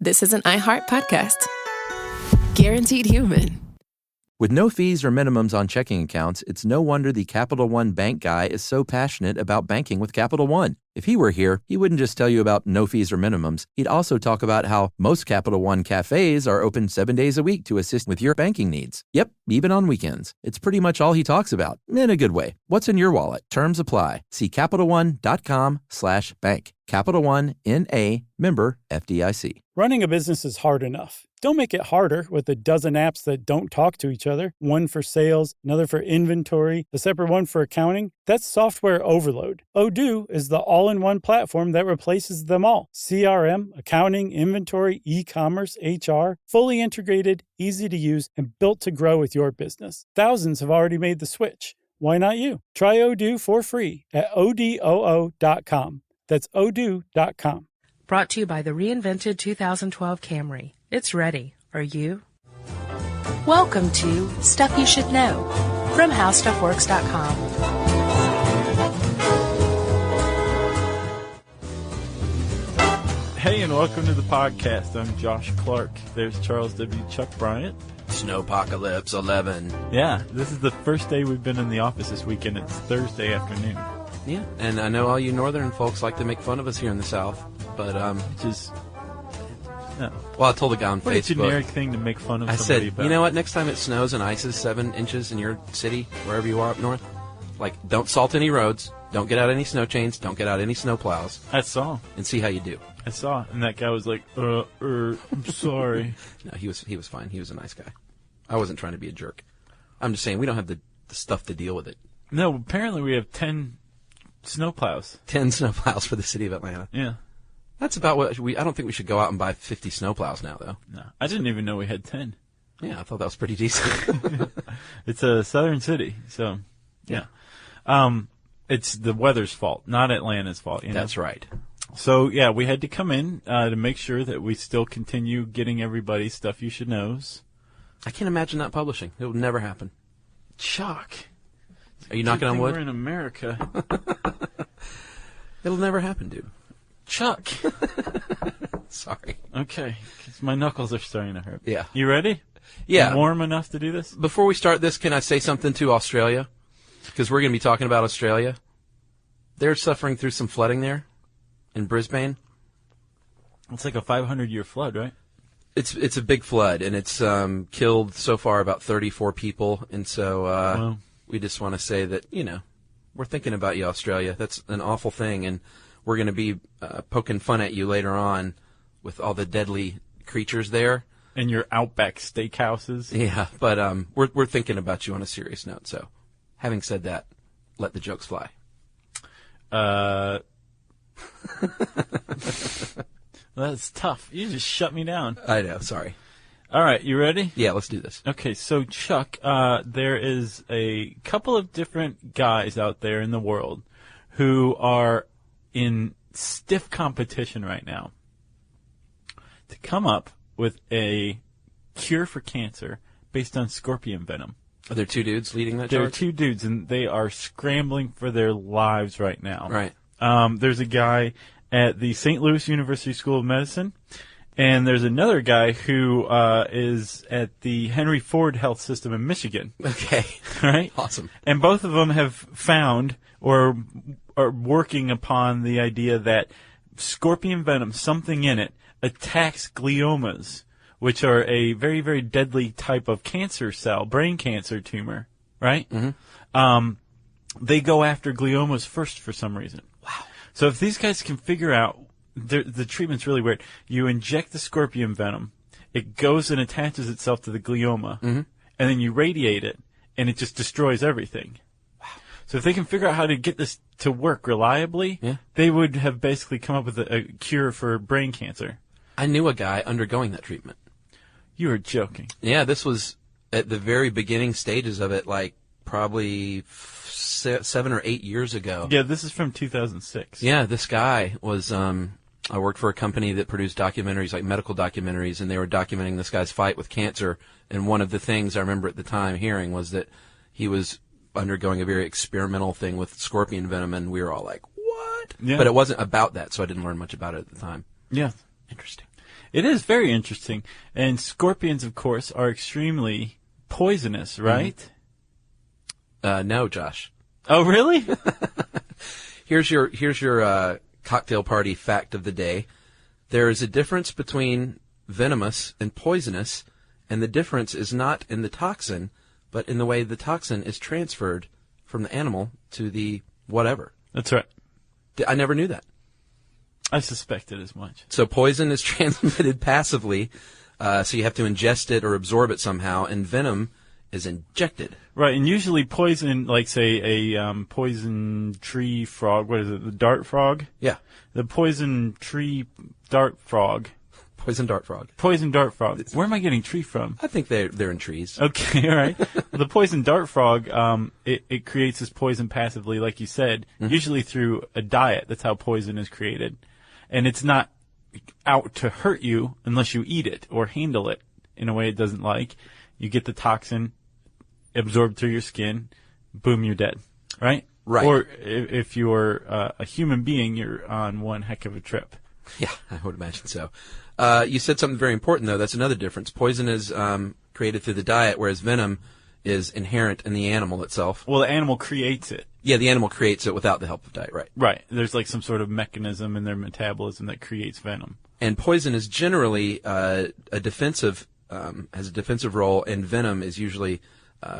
this is an iHeart podcast. Guaranteed human. With no fees or minimums on checking accounts, it's no wonder the Capital One bank guy is so passionate about banking with Capital One. If he were here, he wouldn't just tell you about no fees or minimums. He'd also talk about how most Capital One cafes are open 7 days a week to assist with your banking needs. Yep, even on weekends. It's pretty much all he talks about, in a good way. What's in your wallet? Terms apply. See CapitalOne.com/bank. Capital One, N.A., member FDIC. Running a business is hard enough. Don't make it harder with a dozen apps that don't talk to each other. One for sales, another for inventory, a separate one for accounting. That's software overload. Odoo is the all-in-one platform that replaces them all. CRM, accounting, inventory, e-commerce, HR, fully integrated, easy to use, and built to grow with your business. Thousands have already made the switch. Why not you? Try Odoo for free at odoo.com. That's odoo.com. Brought to you by the reinvented 2012 Camry. It's ready. Are you? Welcome to Stuff You Should Know from HowStuffWorks.com. Hey, and welcome to the podcast. I'm Josh Clark. There's Charles W. Chuck Bryant. Snowpocalypse 11. Yeah, this is the first day we've been in the office this weekend. It's Thursday afternoon. Yeah, and I know all you northern folks like to make fun of us here in the South, but Just no. Well, I told the guy on What Facebook. a generic thing to make fun of I somebody said, about. you know what? Next time it snows and ices 7 inches in your city, wherever you are up north, like, don't salt any roads, don't get out any snow chains, don't get out any snow plows, I saw. and see how you do. I saw. And that guy was like, I'm sorry. No, he was fine. He was a nice guy. I wasn't trying to be a jerk. I'm just saying we don't have the stuff to deal with it. No, apparently we have 10 snowplows. 10 snow plows for the city of Atlanta. Yeah. That's about what I don't think we should go out and buy 50 snow plows now, though. No, I didn't even know we had 10. Yeah, I thought that was pretty decent. It's a southern city, so yeah. It's the weather's fault, not Atlanta's fault. You know? That's right. So yeah, we had to come in to make sure that we still continue getting everybody Stuff You Should Knows. I can't imagine that publishing. It would never happen. Chuck, Are you knocking on wood? We're in America. It'll never happen, dude. Chuck. Sorry. Okay, 'cause my knuckles are starting to hurt. Yeah. You ready? Yeah. You warm enough to do this? Before we start this, can I say something to Australia? Because we're going to be talking about Australia. They're suffering through some flooding there in Brisbane. It's like a 500-year flood, right? It's a big flood, and it's killed so far about 34 people. And so Wow. we just want to say that, we're thinking about you, Australia. That's an awful thing, and we're going to be poking fun at you later on with all the deadly creatures there. And your Outback steakhouses. Yeah, but we're thinking about you on a serious note. So, having said that, let the jokes fly. That's tough. You just shut me down. I know, sorry. All right, you ready? Yeah, let's do this. Okay, so Chuck, there is a couple of different guys out there in the world who are in stiff competition right now to come up with a cure for cancer based on scorpion venom. Are there two dudes leading that There are charge? two dudes, and they are scrambling for their lives right now. Right. There's a guy at the St. Louis University School of Medicine, and there's another guy who is at the Henry Ford Health System in Michigan. Okay. Right? Awesome. And both of them have found or are working upon the idea that scorpion venom, something in it, attacks gliomas, which are a very, very deadly type of cancer cell, brain cancer tumor, right? Mm-hmm. They go after gliomas first for some reason. Wow. So if these guys can figure out, the treatment's really weird. You inject the scorpion venom, it goes and attaches itself to the glioma, mm-hmm. and then you radiate it, and it just destroys everything. Wow. So if they can figure out how to get this to work reliably, they would have basically come up with a cure for brain cancer. I knew a guy undergoing that treatment. You were joking. Yeah, this was at the very beginning stages of it, like probably 7 or 8 years ago. Yeah, this is from 2006. Yeah, this guy was, I worked for a company that produced documentaries, like medical documentaries, and they were documenting this guy's fight with cancer. And one of the things I remember at the time hearing was that he was undergoing a very experimental thing with scorpion venom, and we were all like, what? Yeah. But it wasn't about that, so I didn't learn much about it at the time. Yeah. Interesting. It is very interesting. And scorpions, of course, are extremely poisonous, right? No, Josh. Oh, really? Here's your cocktail party fact of the day. There is a difference between venomous and poisonous, and the difference is not in the toxin, but in the way the toxin is transferred from the animal to the whatever. That's right. I never knew that. I suspected as much. So poison is transmitted passively, so you have to ingest it or absorb it somehow, and venom is injected. Right, and usually poison, like say a poison tree frog, what is it, the dart frog? Yeah. The poison tree dart frog. Poison dart frog. Poison dart frog. Where am I getting tree from? I think they're in trees. Okay, all right. The poison dart frog, it creates this poison passively, like you said, usually through a diet. That's how poison is created. And it's not out to hurt you unless you eat it or handle it in a way it doesn't like. You get the toxin absorbed through your skin, boom, you're dead, right? Right. Or if you're a human being, you're on one heck of a trip. Yeah, I would imagine so. You said something very important, though. That's another difference. Poison is created through the diet, whereas venom is inherent in the animal itself. Well, the animal creates it. Yeah, the animal creates it without the help of diet, right? Right. There's like some sort of mechanism in their metabolism that creates venom. And poison is generally a defensive, has a defensive role, and venom is usually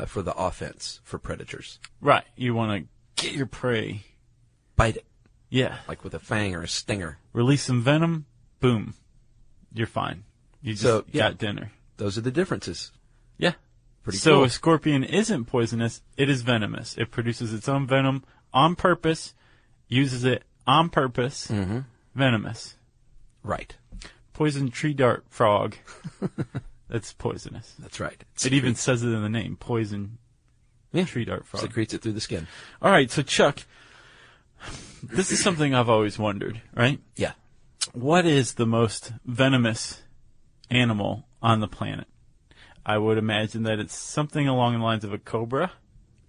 for the offense, for predators. Right. You want to get your prey. Bite it. Yeah. Like with a fang or a stinger. Release some venom, boom. You're fine. You just got dinner. Those are the differences. Yeah. Pretty so cool. a scorpion isn't poisonous. It is venomous. It produces its own venom on purpose, uses it on purpose. Venomous. Right. Poison tree dart frog. That's poisonous. That's right. It even says it in the name. Poison tree dart frog. Secretes it through the skin. All right. So Chuck, this is something I've always wondered, right? Yeah. What is the most venomous animal on the planet? I would imagine that it's something along the lines of a cobra.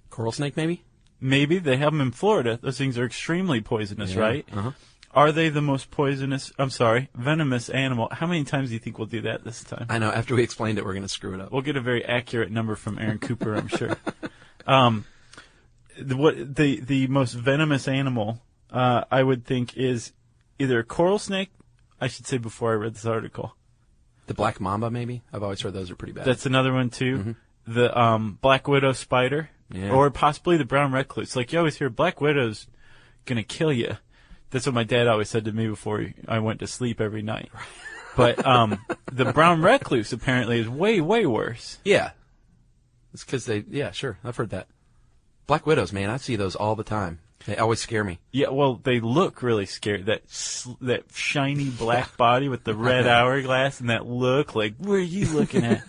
Coral snake, maybe? Maybe. They have them in Florida. Those things are extremely poisonous, right? Uh-huh. Are they the most venomous animal? How many times do you think we'll do that this time? I know. After we explained it, we're going to screw it up. We'll get a very accurate number from Aaron Cooper, I'm sure. The most venomous animal, I would think, is either a coral snake. I should say before I read this article. The black mamba, maybe? I've always heard those are pretty bad. That's another one, too. The black widow spider. Yeah. Or possibly the brown recluse. Like, you always hear, black widow's going to kill you. That's what my dad always said to me before I went to sleep every night. But the brown recluse apparently is way, way worse. Yeah. It's because sure. I've heard that. Black widows, man, I see those all the time. They always scare me. Yeah, well, they look really scary. That shiny black body with the red hourglass and that look, like, where are you looking at?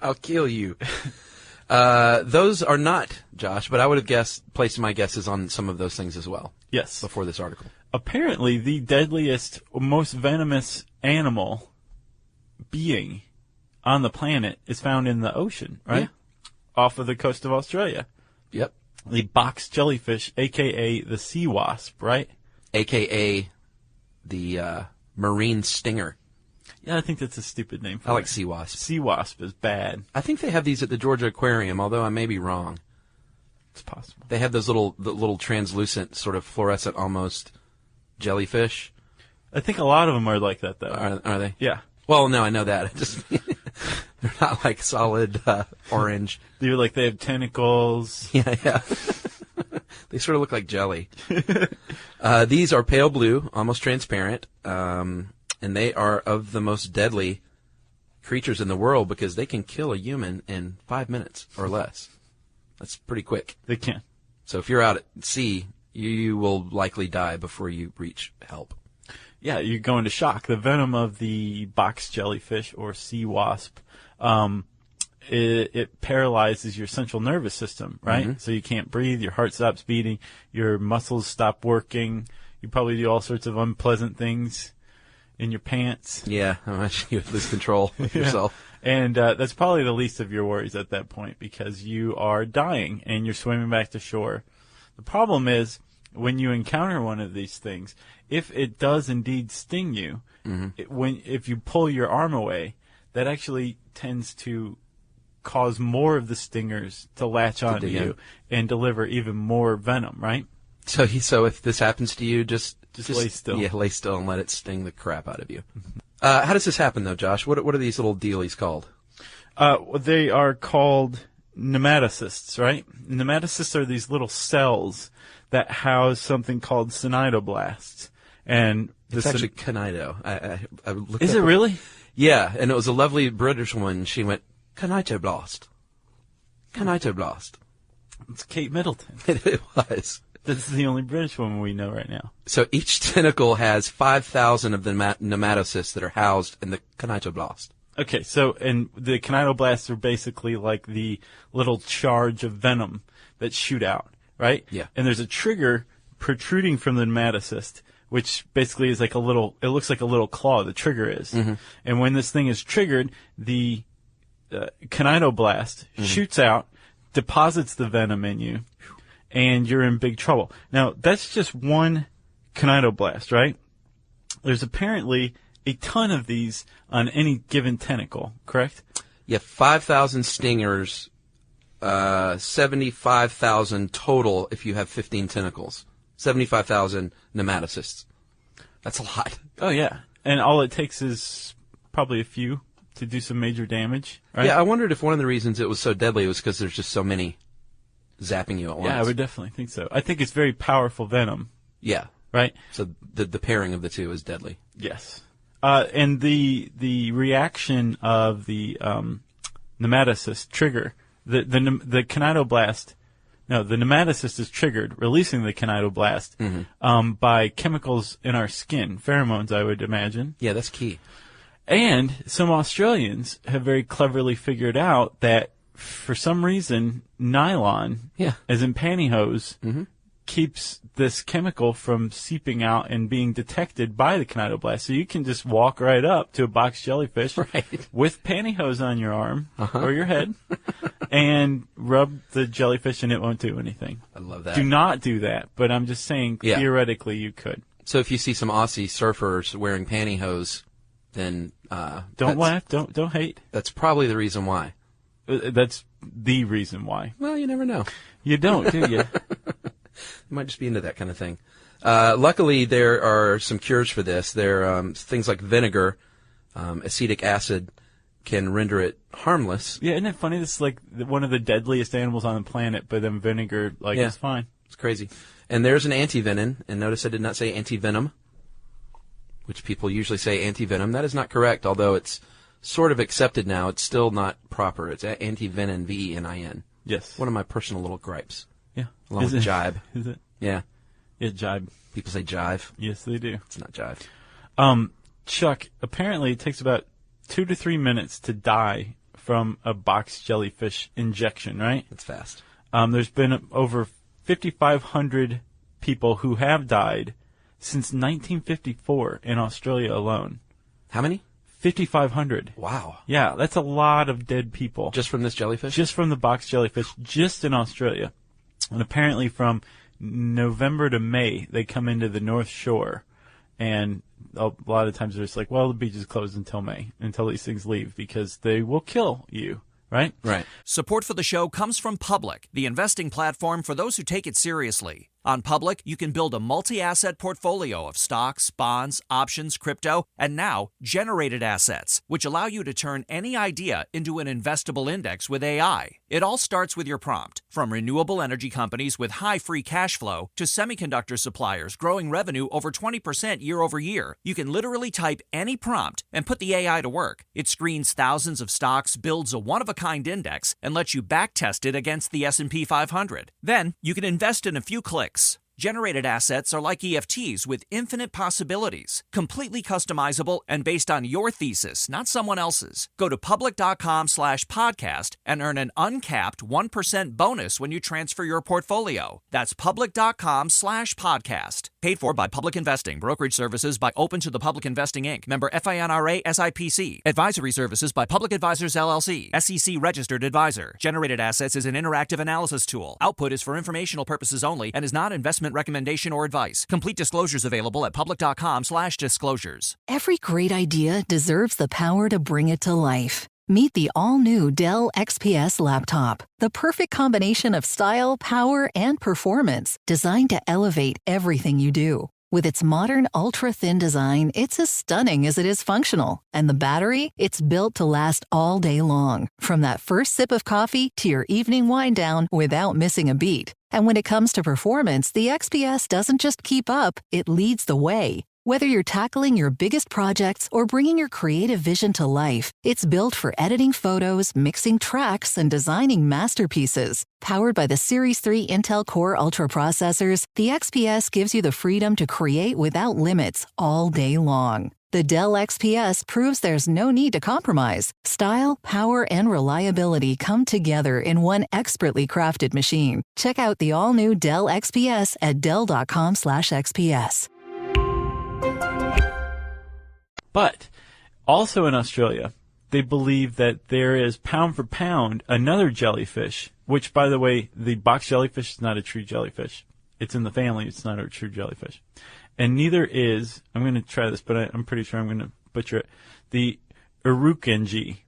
I'll kill you. Those are not, Josh, but I would have placed my guesses on some of those things as well. Yes. Before this article. Apparently, the deadliest, most venomous animal being on the planet is found in the ocean, right? Yeah. Off of the coast of Australia. Yep. The box jellyfish, a.k.a. the sea wasp, right? A.k.a. the marine stinger. Yeah, I think that's a stupid name for I like it. sea wasp. Sea wasp is bad. I think they have these at the Georgia Aquarium, although I may be wrong. It's possible. They have those little translucent, sort of fluorescent almost jellyfish. I think a lot of them are like that, though. Are they? Yeah. Well, no, I know that. They're not like solid orange. They're like they have tentacles. Yeah. They sort of look like jelly. These are pale blue, almost transparent, and they are of the most deadly creatures in the world because they can kill a human in 5 minutes or less. That's pretty quick. They can. So if you're out at sea, you will likely die before you reach help. Yeah, you go into shock. The venom of the box jellyfish or sea wasp, it paralyzes your central nervous system, right? Mm-hmm. So you can't breathe, your heart stops beating, your muscles stop working. You probably do all sorts of unpleasant things in your pants. Yeah, I imagine you lose control of yourself. And that's probably the least of your worries at that point because you are dying and you're swimming back to shore. The problem is when you encounter one of these things, if it does indeed sting you, if you pull your arm away, that actually tends to cause more of the stingers to latch onto you and deliver even more venom, right? So if this happens to you, just lay still. Yeah, lay still and let it sting the crap out of you. How does this happen, though, Josh? What are these little dealies called? They are called nematocysts, right? Nematocysts are these little cells that house something called cnidoblasts. And it's actually conido. I looked Is up it really? Yeah, and it was a lovely British woman. She went, conitoblast. Conitoblast. It's Kate Middleton. It was. That's the only British woman we know right now. So each tentacle has 5,000 of the nematocysts that are housed in the conitoblast. Okay, so and the cnidoblasts are basically like the little charge of venom that shoot out, right? Yeah. And there's a trigger protruding from the nematocyst, which basically is like it looks like a little claw, the trigger is. And when this thing is triggered, the cnidoblast shoots out, deposits the venom in you, and you're in big trouble. Now, that's just one cnidoblast, right? There's apparently a ton of these on any given tentacle, correct? Yeah, 5,000 stingers, 75,000 total if you have 15 tentacles. 75,000 nematocysts. That's a lot. Oh, yeah. And all it takes is probably a few to do some major damage, right? Yeah, I wondered if one of the reasons it was so deadly was because there's just so many zapping you at once. Yeah, I would definitely think so. I think it's very powerful venom. Yeah. Right? So the pairing of the two is deadly. Yes. And the reaction of the nematocyst trigger, the cnidoblast, no, the nematocyst is triggered, releasing the cnidoblast by chemicals in our skin, pheromones, I would imagine. Yeah, that's key. And some Australians have very cleverly figured out that for some reason, nylon, as in pantyhose, keeps this chemical from seeping out and being detected by the cnidoblast. So you can just walk right up to a box jellyfish with pantyhose on your arm or your head and rub the jellyfish and it won't do anything. I love that. Do not do that, but I'm just saying theoretically you could. So if you see some Aussie surfers wearing pantyhose, then don't laugh, don't hate. That's probably the reason why. That's the reason why. Well, you never know. You don't, do you? You might just be into that kind of thing. Luckily, there are some cures for this. There are things like vinegar, acetic acid can render it harmless. Yeah, isn't it funny? This is like one of the deadliest animals on the planet, but then vinegar, is fine. It's crazy. And there's an anti-venom, and notice I did not say anti-venom, which people usually say anti-venom. That is not correct, although it's sort of accepted now. It's still not proper. It's anti-venin, V-E-N-I-N. Yes. One of my personal little gripes. Yeah. Along with jibe. Is it? Yeah. Yeah, jibe. People say jive. Yes, they do. It's not jive. Chuck, apparently it takes about 2 to 3 minutes to die from a box jellyfish injection, right? That's fast. There's been over 5,500 people who have died since 1954 in Australia alone. How many? 5,500. Wow. Yeah, that's a lot of dead people. Just from this jellyfish? Just from the box jellyfish, just in Australia. And apparently from November to May, they come into the North Shore. And a lot of times they're just like, well, the beach is closed until May, until these things leave, because they will kill you, right? Right. Support for the show comes from Public, the investing platform for those who take it seriously. On Public, you can build a multi-asset portfolio of stocks, bonds, options, crypto, and now generated assets, which allow you to turn any idea into an investable index with AI. It all starts with your prompt. From renewable energy companies with high free cash flow to semiconductor suppliers growing revenue over 20% year over year, you can literally type any prompt and put the AI to work. It screens thousands of stocks, builds a one-of-a-kind index, and lets you backtest it against the S&P 500. Then, you can invest in a few clicks. Generated assets are like EFTs with infinite possibilities, completely customizable and based on your thesis, not someone else's. Go to public.com/podcast and earn an uncapped 1% bonus when you transfer your portfolio. That's public.com/podcast. Paid for by Public Investing. Brokerage services by Open to the Public Investing, Inc. Member FINRA SIPC. Advisory services by Public Advisors LLC. SEC registered advisor. Generated assets is an interactive analysis tool. Output is for informational purposes only and is not investment investment recommendation or advice. Complete disclosures available at public.com/disclosures. Every great idea deserves the power to bring it to life. Meet the all-new Dell XPS laptop, the perfect combination of style, power, and performance, designed to elevate everything you do. With its modern, ultra-thin design, it's as stunning as it is functional. And the battery? It's built to last all day long, from that first sip of coffee to your evening wind down without missing a beat. And when it comes to performance, the XPS doesn't just keep up, it leads the way. Whether you're tackling your biggest projects or bringing your creative vision to life, it's built for editing photos, mixing tracks, and designing masterpieces. Powered by the Series 3 Intel Core Ultra processors, the XPS gives you the freedom to create without limits all day long. The Dell XPS proves there's no need to compromise. Style, power, and reliability come together in one expertly crafted machine. Check out the all-new Dell XPS at dell.com/XPS. But also in Australia, they believe that there is, pound for pound, another jellyfish, which, by the way, the box jellyfish is not a true jellyfish. It's in the family. It's not a true jellyfish. And neither is, I'm going to try this, but I'm pretty sure I'm going to butcher it, the Urukangee.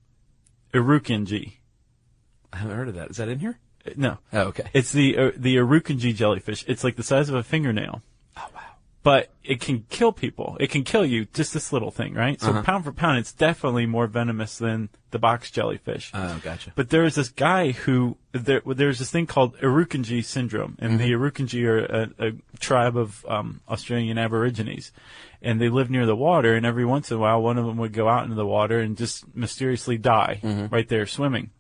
I haven't heard of that. Is that in here? No. Oh, okay. It's the Urukangee jellyfish. It's like the size of a fingernail. Oh, wow. But it can kill people. It can kill you, just this little thing, right? So pound for pound, it's definitely more venomous than the box jellyfish. Oh, gotcha. But there was this guy who, there's this thing called Urukangee syndrome. And the Urukangee are a tribe of Australian Aborigines. And they live near the water, and every once in a while, one of them would go out into the water and just mysteriously die right there swimming.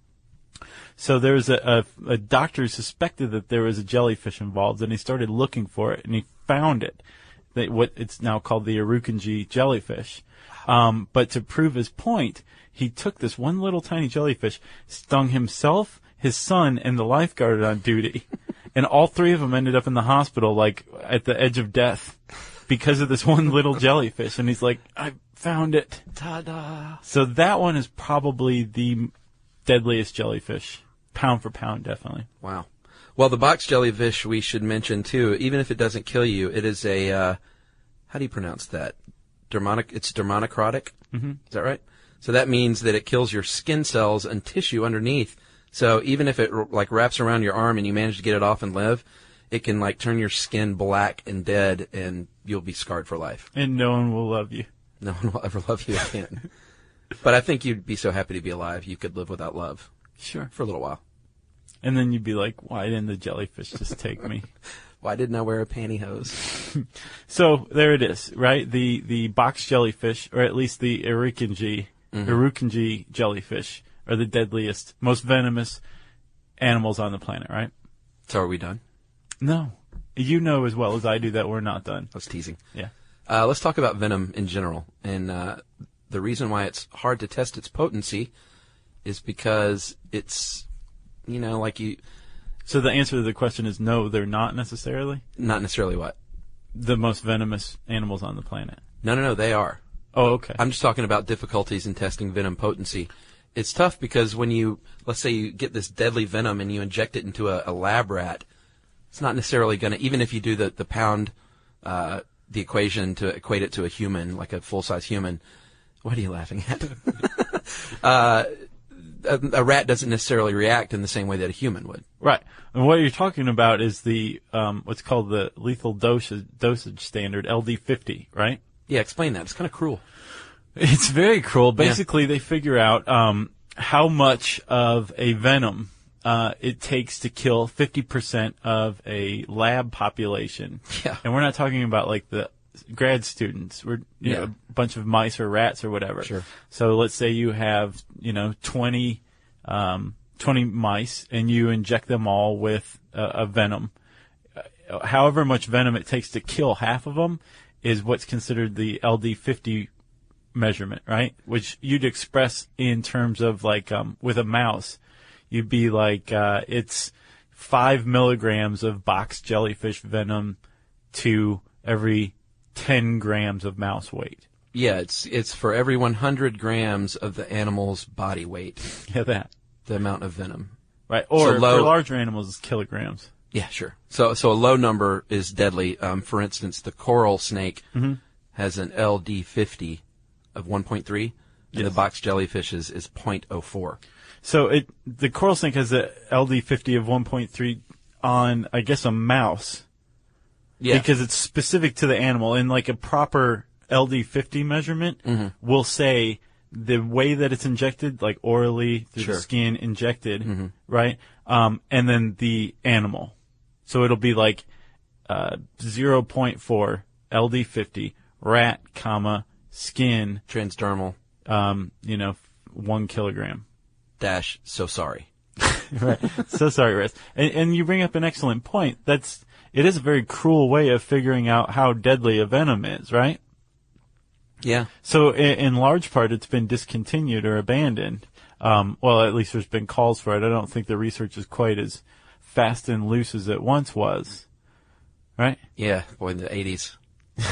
So there was a doctor who suspected that there was a jellyfish involved, and he started looking for it, and he found it. What it's now called the Urukangee jellyfish. But to prove his point, he took this one little tiny jellyfish, stung himself, his son, and the lifeguard on duty. And all three of them ended up in the hospital, like, at the edge of death because of this one little jellyfish. And he's like, I found it. Ta-da. So that one is probably the deadliest jellyfish. Pound for pound, definitely. Wow. Well, the box jellyfish we should mention, too, even if it doesn't kill you, it is a, how do you pronounce that? It's dermonocrotic? Mm-hmm. Is that right? So that means that it kills your skin cells and tissue underneath. So even if it, like, wraps around your arm and you manage to get it off and live, it can, like, turn your skin black and dead, and you'll be scarred for life. And no one will love you. No one will ever love you again. But I think you'd be so happy to be alive, you could live without love. Sure. For a little while. And then you'd be like, why didn't the jellyfish just take me? Why didn't I wear a pantyhose? So there it is, right? The box jellyfish, or at least the Urukangee jellyfish, are the deadliest, most venomous animals on the planet, right? So are we done? No. You know as well as I do that we're not done. I was teasing. Yeah. Let's talk about venom in general. And the reason why it's hard to test its potency is because it's, you know, like you... So the answer to the question is no, they're not necessarily? Not necessarily what? The most venomous animals on the planet. No, they are. Oh, okay. I'm just talking about difficulties in testing venom potency. It's tough because when you, let's say you get this deadly venom and you inject it into a lab rat, it's not necessarily going to, even if you do the pound, the equation to equate it to a human, like a full-size human. What are you laughing at? A rat doesn't necessarily react in the same way that a human would. Right. And what you're talking about is the what's called the lethal dosage standard, LD50, right? Yeah, explain that. It's kind of cruel. It's very cruel. Basically, they figure out how much of a venom it takes to kill 50% of a lab population. Yeah. And we're not talking about like the grad students. We're you know, a bunch of mice or rats or whatever. Sure. So let's say you have 20 mice and you inject them all with a venom. However much venom it takes to kill half of them is what's considered the LD50 measurement, right? Which you'd express in terms of like with a mouse, you'd be like it's 5 milligrams of box jellyfish venom to every 10 grams of mouse weight. Yeah, it's for every 100 grams of the animal's body weight. Yeah, that. The amount of venom. Right, or so low, for larger animals, it's kilograms. Yeah, sure. So a low number is deadly. For instance, the coral snake has an LD50 of 1.3, and the box jellyfish is 0.04. So the coral snake has a LD50 of 1.3 on, I guess, a mouse. Yeah. Because it's specific to the animal. And like a proper LD50 measurement will say the way that it's injected, like orally through the skin, injected, right? And then the animal. So it'll be like 0.4 LD50 rat, skin, Transdermal 1 kilogram. dash so sorry. Right. So sorry, Russ. And you bring up an excellent point. It is a very cruel way of figuring out how deadly a venom is, right? Yeah. So in large part, it's been discontinued or abandoned. Well, at least there's been calls for it. I don't think the research is quite as fast and loose as it once was. Right? Yeah. Boy, in the 80s.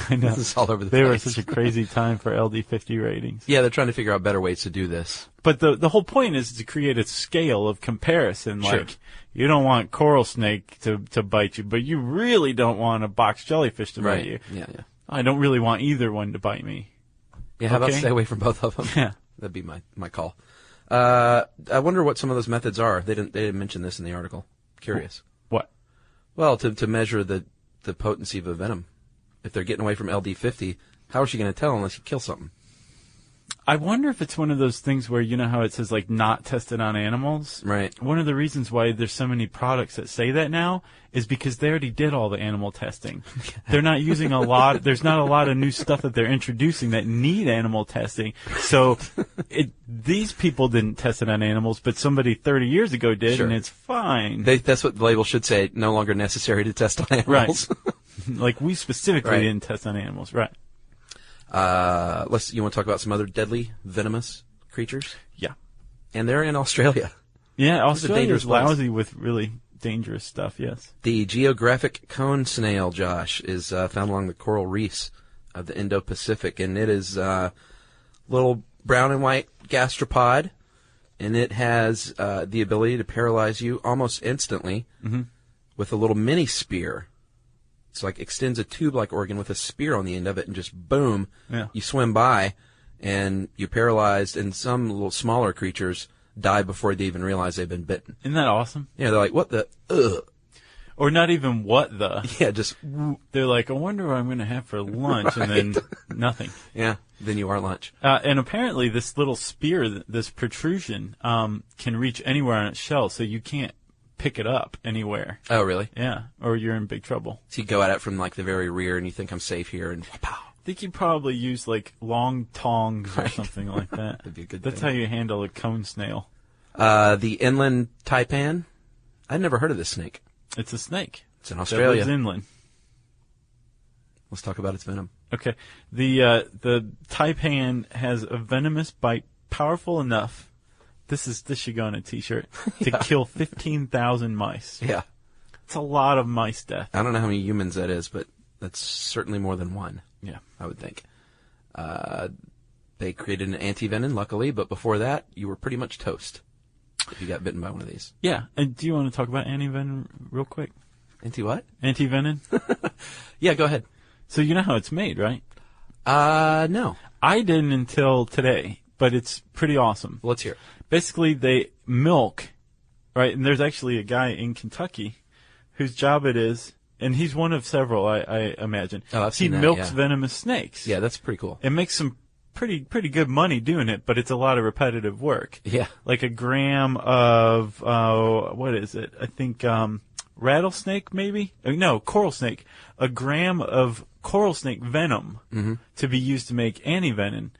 I know. It's all over the They place. were such a crazy time for LD50 ratings. Yeah, they're trying to figure out better ways to do this. But the whole point is to create a scale of comparison. Sure. Like, you don't want coral snake to bite you, but you really don't want a box jellyfish to bite you. Yeah. I don't really want either one to bite me. Yeah, how about Okay. stay away from both of them? Yeah. That'd be my call. I wonder what some of those methods are. They didn't mention this in the article. Curious. What? Well, to measure the potency of a venom. If they're getting away from LD50, how is she going to tell unless you kill something? I wonder if it's one of those things where, you know how it says, like, not tested on animals? Right. One of the reasons why there's so many products that say that now is because they already did all the animal testing. They're not using there's not a lot of new stuff that they're introducing that need animal testing. So these people didn't test it on animals, but somebody 30 years ago did, Sure. and it's fine. That's what the label should say, no longer necessary to test on animals. Right. Like, we specifically Right. didn't test on animals. Right. You want to talk about some other deadly, venomous creatures? Yeah. And they're in Australia. Yeah, It's a dangerous Australia's place. lousy with really dangerous stuff, yes. The geographic cone snail, Josh, is found along the coral reefs of the Indo-Pacific, and it is little brown and white gastropod, and it has the ability to paralyze you almost instantly with a little mini spear. It's like extends a tube-like organ with a spear on the end of it, and just boom, you swim by, and you're paralyzed, and some little smaller creatures die before they even realize they've been bitten. Isn't that awesome? Yeah, they're like, what the, ugh. Or not even what the. Yeah, just, They're like, I wonder what I'm going to have for lunch, and then nothing. yeah, then you are lunch. And apparently this little spear, this protrusion, can reach anywhere on its shell, so you can't pick it up anywhere. Oh, really? Yeah, or you're in big trouble. So you go at it from like the very rear, and you think I'm safe here, and pow. I think you probably use like long tongs or something like that. That'd be a good That's thing. how you handle a cone snail. The inland taipan. I'd never heard of this snake. It's a snake. It's in That Australia. lives inland. Let's talk about its venom. Okay. The taipan has a venomous bite powerful enough. This should go on a T-shirt to kill 15,000 mice. Yeah. It's a lot of mice death. I don't know how many humans that is, but that's certainly more than one. Yeah. I would think. They created an anti-venom, luckily, but before that, you were pretty much toast if you got bitten by one of these. Yeah. And do you want to talk about anti-venom real quick? Anti what? Anti-venom? Yeah, go ahead. So you know how it's made, right? No. I didn't until today, but it's pretty awesome. Let's hear it. Basically, they milk, right? And there's actually a guy in Kentucky whose job it is, and he's one of several, I imagine. Oh, I've He seen that, milks yeah. venomous snakes. Yeah, that's pretty cool. It makes some pretty good money doing it, but it's a lot of repetitive work. Yeah. Like a gram of, what is it? I think, rattlesnake, maybe? No, coral snake. A gram of coral snake venom to be used to make anti-venom,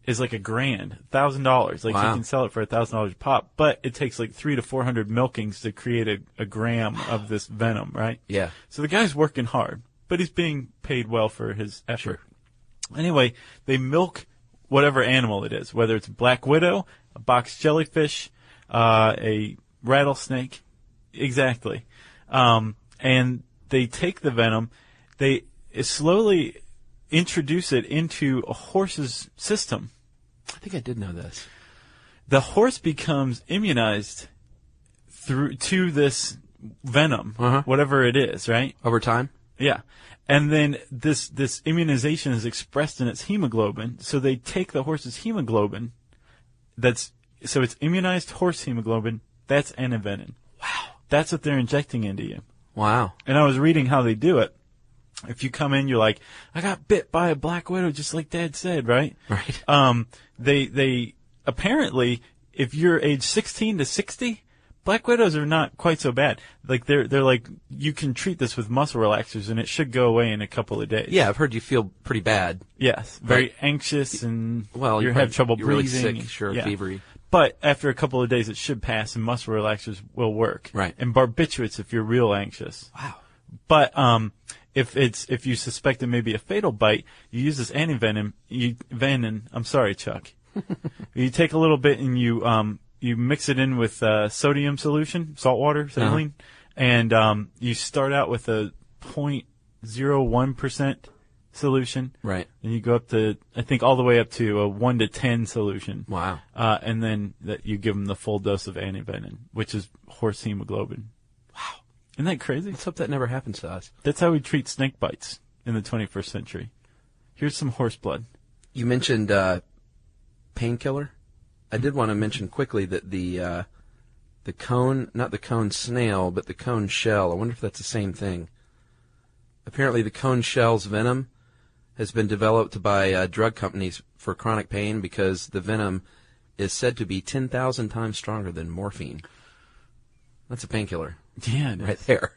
is like $1,000. Like Wow. you can sell it for $1,000 a pop, but it takes like 300 to 400 milkings to create a gram of this venom, right? Yeah. So the guy's working hard, but he's being paid well for his effort. Anyway, they milk whatever animal it is, whether it's a black widow, a box jellyfish, a rattlesnake. Exactly. And they take the venom, they slowly introduce it into a horse's system. I think I did know this. The horse becomes immunized to this venom, Uh-huh. whatever it is, right? Over time? Yeah. And then this immunization is expressed in its hemoglobin. So they take the horse's hemoglobin. So it's immunized horse hemoglobin. That's anivenin. Wow. That's what they're injecting into you. Wow. And I was reading how they do it. If you come in, you're like, I got bit by a black widow, just like Dad said, right? Right. They apparently, if you're age 16 to 60, black widows are not quite so bad. Like they're like, you can treat this with muscle relaxers and it should go away in a couple of days. Yeah, I've heard you feel pretty bad. Yes. Very anxious and you have trouble you're breathing. really sick, sure, fevery. But after a couple of days, it should pass and muscle relaxers will work. Right. And barbiturates if you're real anxious. Wow. But, if you suspect it may be a fatal bite, you use this antivenom. I'm sorry, Chuck. You take a little bit and you mix it in with sodium solution, salt water, saline, and you start out with a 0.01% solution. Right. And you go up to, I think, all the way up to a 1 to 10 solution. Wow. And then you give them the full dose of antivenom, which is horse hemoglobin. Wow. Isn't that crazy? Let's hope that never happens to us. That's how we treat snake bites in the 21st century. Here's some horse blood. You mentioned painkiller. I did want to mention quickly that the cone, not the cone snail, but the cone shell, I wonder if that's the same thing. Apparently the cone shell's venom has been developed by drug companies for chronic pain because the venom is said to be 10,000 times stronger than morphine. That's a painkiller. Yeah, right there.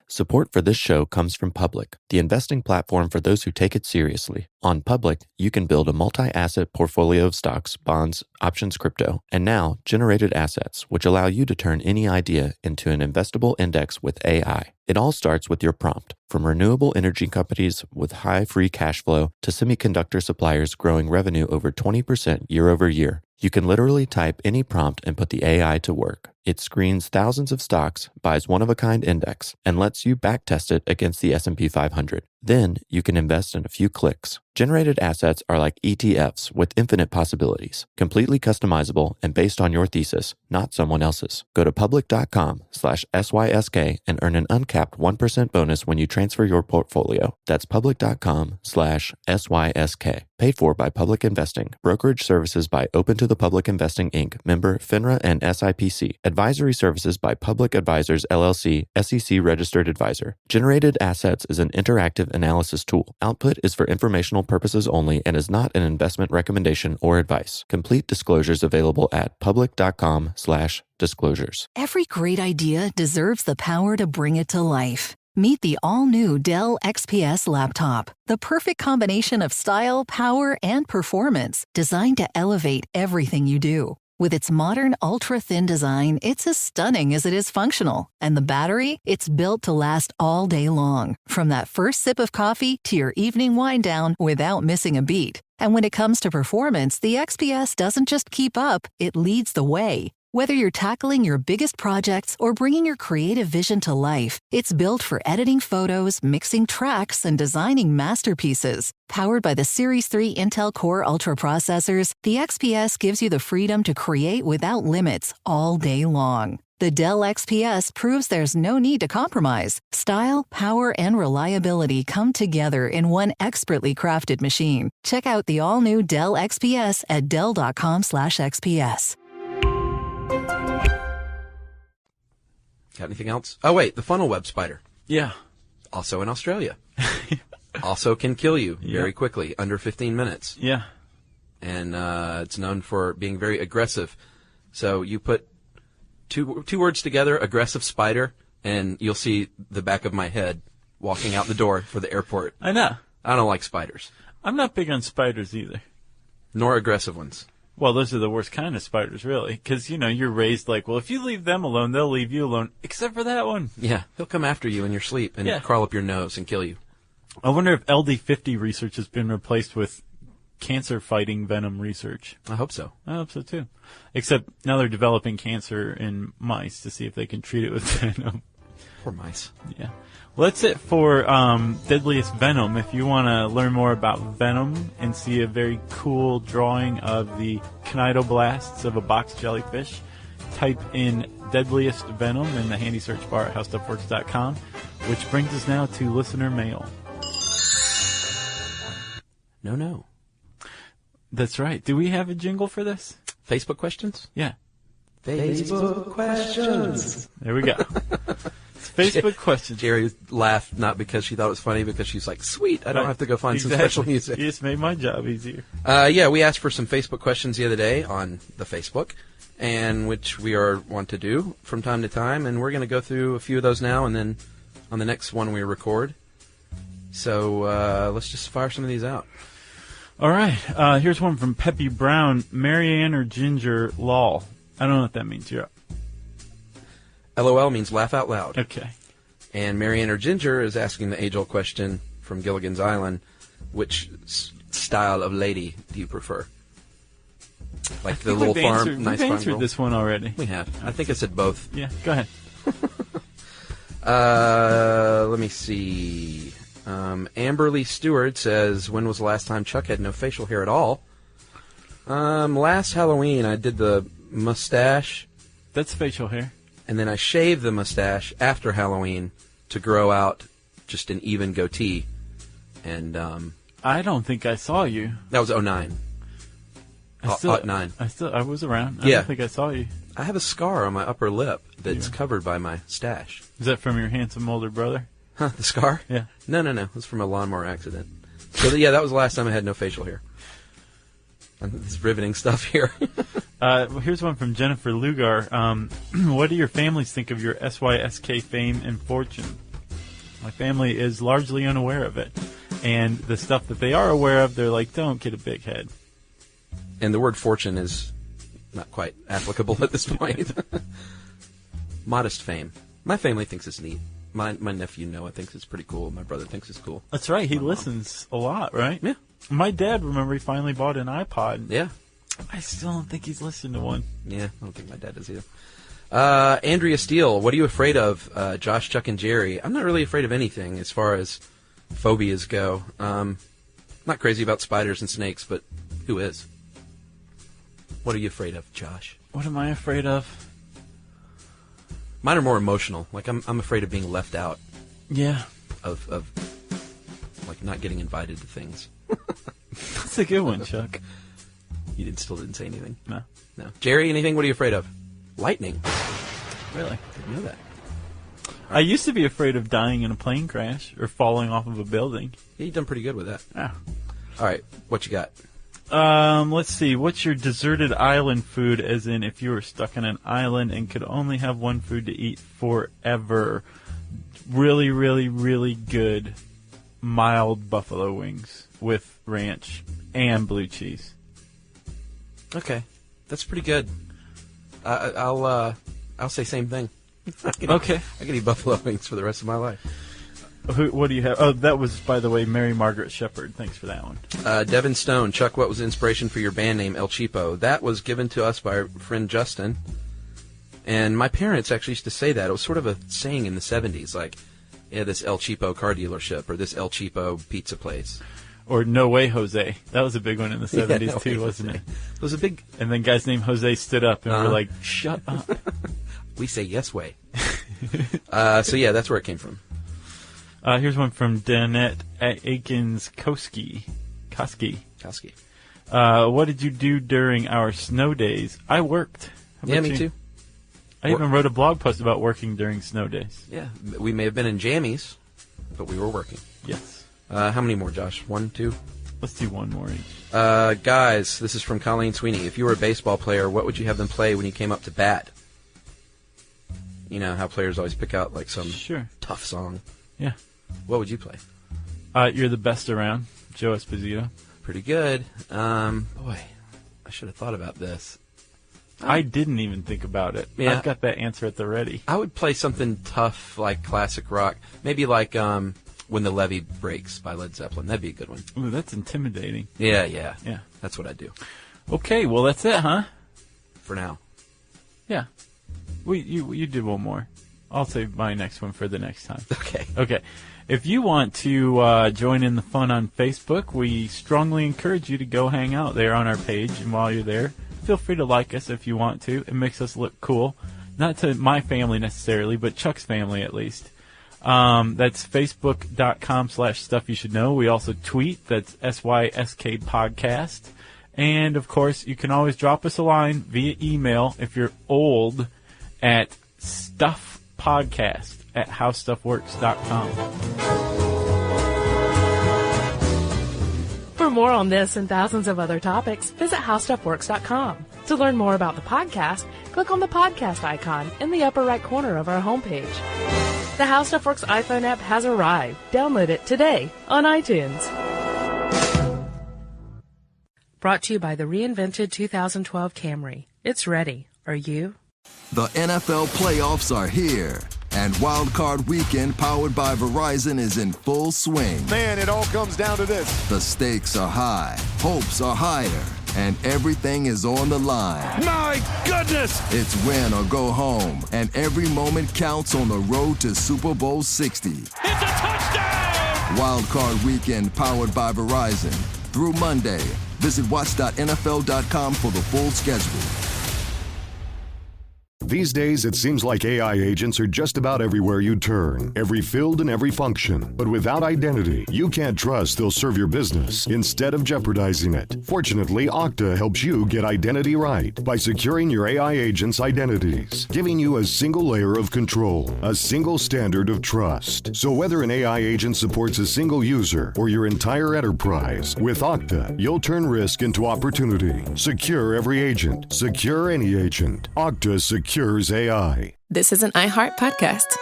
Support for this show comes from Public, the investing platform for those who take it seriously. On Public, you can build a multi-asset portfolio of stocks, bonds, options, crypto, and now generated assets, which allow you to turn any idea into an investable index with AI. It all starts with your prompt, from renewable energy companies with high free cash flow to semiconductor suppliers growing revenue over 20% year over year. You can literally type any prompt and put the AI to work. It screens thousands of stocks, buys one-of-a-kind index, and lets you backtest it against the S&P 500. Then you can invest in a few clicks. Generated assets are like ETFs with infinite possibilities, completely customizable and based on your thesis, not someone else's. Go to public.com/SYSK and earn an uncapped 1% bonus when you transfer your portfolio. That's public.com/SYSK. Paid for by Public Investing. Brokerage services by Open to the Public Investing, Inc., member FINRA and SIPC. Advisory services by Public Advisors, LLC, SEC registered advisor. Generated Assets is an interactive analysis tool. Output is for informational purposes only and is not an investment recommendation or advice. Complete disclosures available at public.com/disclosures. Every great idea deserves the power to bring it to life. Meet the all-new Dell XPS laptop, the perfect combination of style, power, and performance, designed to elevate everything you do. With its modern, ultra-thin design, it's as stunning as it is functional. And the battery? It's built to last all day long, from that first sip of coffee to your evening wind down without missing a beat. And when it comes to performance, the XPS doesn't just keep up, it leads the way. Whether you're tackling your biggest projects or bringing your creative vision to life, it's built for editing photos, mixing tracks, and designing masterpieces. Powered by the Series 3 Intel Core Ultra processors, the XPS gives you the freedom to create without limits all day long. The Dell XPS proves there's no need to compromise. Style, power, and reliability come together in one expertly crafted machine. Check out the all-new Dell XPS at dell.com/XPS. Got anything else? Oh, wait, the funnel web spider. Yeah. Also in Australia. Also can kill you very quickly, under 15 minutes. Yeah. And it's known for being very aggressive. So you put two words together, aggressive spider, and you'll see the back of my head walking out the door for the airport. I know. I don't like spiders. I'm not big on spiders either. Nor aggressive ones. Well, those are the worst kind of spiders, really. Because, you're raised like, well, if you leave them alone, they'll leave you alone. Except for that one. Yeah, he'll come after you in your sleep and crawl up your nose and kill you. I wonder if LD50 research has been replaced with cancer-fighting venom research. I hope so. I hope so, too. Except now they're developing cancer in mice to see if they can treat it with venom. Poor mice. Yeah. Well, that's it for Deadliest Venom. If you want to learn more about Venom and see a very cool drawing of the kinetoblasts of a box jellyfish, type in deadliest Venom in the handy search bar at howstuffworks.com, which brings us now to listener mail. No. That's right. Do we have a jingle for this? Facebook questions? Yeah. Facebook questions. There we go. It's Facebook questions. Jerry laughed not because she thought it was funny, because she's like, sweet, I don't have to go find some special music. You just made my job easier. Yeah, we asked for some Facebook questions the other day on the Facebook, and which we want to do from time to time, and we're going to go through a few of those now, and then on the next one we record. So let's just fire some of these out. All right. Here's one from Peppy Brown. Marianne or Ginger, lol. I don't know what that means. You're up. LOL means laugh out loud. Okay. And Marianne or Ginger is asking the age-old question from Gilligan's Island, which style of lady do you prefer? Like the little farm, nice farm girl? We've answered this one already. We have. I think I said both. Yeah, go ahead. Let me see. Amberly Stewart says, when was the last time Chuck had no facial hair at all? Last Halloween I did the mustache. That's facial hair. And then I shaved the mustache after Halloween to grow out just an even goatee. And I don't think I saw you. That was 09. I was around. I don't think I saw you. I have a scar on my upper lip that's covered by my stash. Is that from your handsome older brother? Huh, the scar? Yeah. No. It was from a lawnmower accident. So, yeah, that was the last time I had no facial hair. This is riveting stuff here. Here's one from Jennifer Lugar. What do your families think of your SYSK fame and fortune? My family is largely unaware of it. And the stuff that they are aware of, they're like, don't get a big head. And the word fortune is not quite applicable at this point. Modest fame. My family thinks it's neat. My nephew Noah thinks it's pretty cool. My brother thinks it's cool. That's right. He listens a lot, right? Yeah. My dad, remember, he finally bought an iPod. Yeah. I still don't think he's listened to one. Yeah, I don't think my dad does either. Andrea Steele, what are you afraid of? Josh, Chuck, and Jerry. I'm not really afraid of anything as far as phobias go. Not crazy about spiders and snakes, but who is? What are you afraid of, Josh? What am I afraid of? Mine are more emotional. Like, I'm afraid of being left out. Yeah. Of like, not getting invited to things. That's a good one, Chuck. You still didn't say anything? No. Jerry, anything? What are you afraid of? Lightning. Really? Didn't know that. I used to be afraid of dying in a plane crash or falling off of a building. Yeah, you've done pretty good with that. Yeah. All right, what you got? Let's see. What's your deserted island food, as in if you were stuck on an island and could only have one food to eat forever? Really, really, really good mild buffalo wings with ranch and blue cheese. Okay. That's pretty good. I'll say same thing. Okay. I can eat buffalo wings for the rest of my life. What do you have? Oh, that was, by the way, Mary Margaret Shepard. Thanks for that one. Devin Stone. Chuck, what was the inspiration for your band name, El Cheapo? That was given to us by our friend Justin. And my parents actually used to say that. It was sort of a saying in the 70s, like, yeah, this El Cheapo car dealership or this El Cheapo pizza place. Or No Way, Jose. That was a big one in the 70s, too, wasn't it? It was a big... And then guys named Jose stood up and were like, shut up. We say yes way. So, yeah, that's where it came from. Here's one from Danette Aikens-Koski. What did you do during our snow days? I worked. Yeah, me too. I even wrote a blog post about working during snow days. Yeah, we may have been in jammies, but we were working. Yes. How many more, Josh? 1, 2? Let's do one more each. Guys, this is from Colleen Sweeney. If you were a baseball player, what would you have them play when you came up to bat? You know how players always pick out like some tough song. Yeah. What would you play? You're the best around, Joe Esposito. Pretty good. Boy, I should have thought about this. I didn't even think about it. Yeah. I've got that answer at the ready. I would play something tough like classic rock. Maybe like When the Levee Breaks by Led Zeppelin. That'd be a good one. Ooh, that's intimidating. Yeah. That's what I'd do. Okay, well, that's it, huh? For now. Yeah. You did one more. I'll save my next one for the next time. Okay. If you want to join in the fun on Facebook, we strongly encourage you to go hang out there on our page. And while you're there, feel free to like us if you want to. It makes us look cool. Not to my family necessarily, but Chuck's family at least. That's facebook.com/stuffyoushouldknow. We also tweet. That's SYSK podcast. And, of course, you can always drop us a line via email if you're old at stuffpodcast@howstuffworks.com. For more on this and thousands of other topics, visit howstuffworks.com. To learn more about the podcast, click on the podcast icon in the upper right corner of our homepage. The How Stuff Works iPhone app has arrived. Download it today on iTunes. Brought to you by the reinvented 2012 Camry. It's ready. Are you? The NFL playoffs are here, and Wild Card Weekend, powered by Verizon, is in full swing. Man, it all comes down to this. The stakes are high, hopes are higher, and everything is on the line. My goodness! It's win or go home, and every moment counts on the road to Super Bowl 60. It's a touchdown! Wild Card Weekend, powered by Verizon. Through Monday. Visit watch.nfl.com for the full schedule. These days, it seems like AI agents are just about everywhere you turn, every field and every function. But without identity, you can't trust they'll serve your business instead of jeopardizing it. Fortunately, Okta helps you get identity right by securing your AI agents' identities, giving you a single layer of control, a single standard of trust. So whether an AI agent supports a single user or your entire enterprise, with Okta, you'll turn risk into opportunity. Secure every agent. Secure any agent. Okta secures AI. This is an iHeart podcast.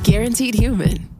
Guaranteed human.